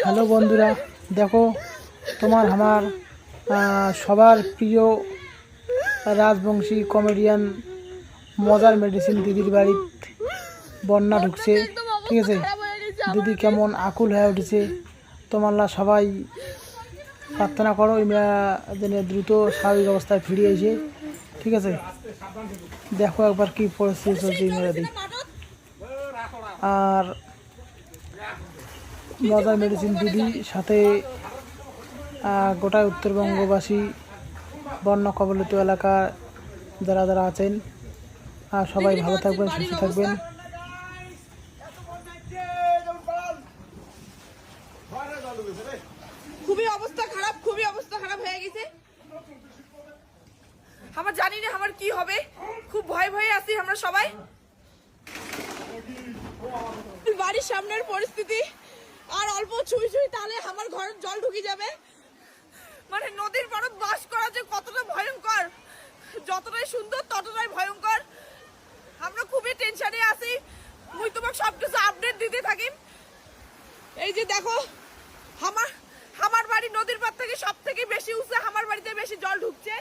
Hello বন্ধুরা, দেখো তোমার আমার সবার প্রিয় রাজবংশী কমেডিয়ান মজার মেডিসিন দিদির বাড়িতে বন্যা ঢুকছে। ঠিক আছে, দিদি কেমন আকুল হয়ে উঠেছে, তোমরা সবাই প্রার্থনা করো ইমরা যেন দ্রুত স্বাভাবিক অবস্থায় ফিরে এসে। ঠিক আছে, দেখো একবার কি পরিস্থিতি চলছে ইমরাদি। আর মজার মেডিসিন দিদি সাথে গোটা উত্তরবঙ্গবাসী বন্যা কবলিত এলাকা যারা যারা আছেন সবাই ভালো থাকবেন, সুস্থ থাকবেন। খুবই অবস্থা খারাপ হয়ে গেছে। আমার জানি না আমার কি হবে, খুব ভয় ভয়ে আছি আমরা সবাই। বাড়ির সামনের পরিস্থিতি আর অল্প ছুঁই তাহলে আমার ঘরে জল ঢুকে যাবে। মানে নদীর পাড়ে বাস করা যে কতটা ভয়ঙ্কর, যতটাই সুন্দর ততটাই ভয়ঙ্কর। আমরা খুবই টেনশনে আছি, মুই তোমাকে সবকিছু আপডেট দিতে থাকি। এই যে দেখো আমার বাড়ি নদীর পাড় থেকে সব থেকে বেশি উঁচু, আমার বাড়িতে বেশি জল ঢুকছে।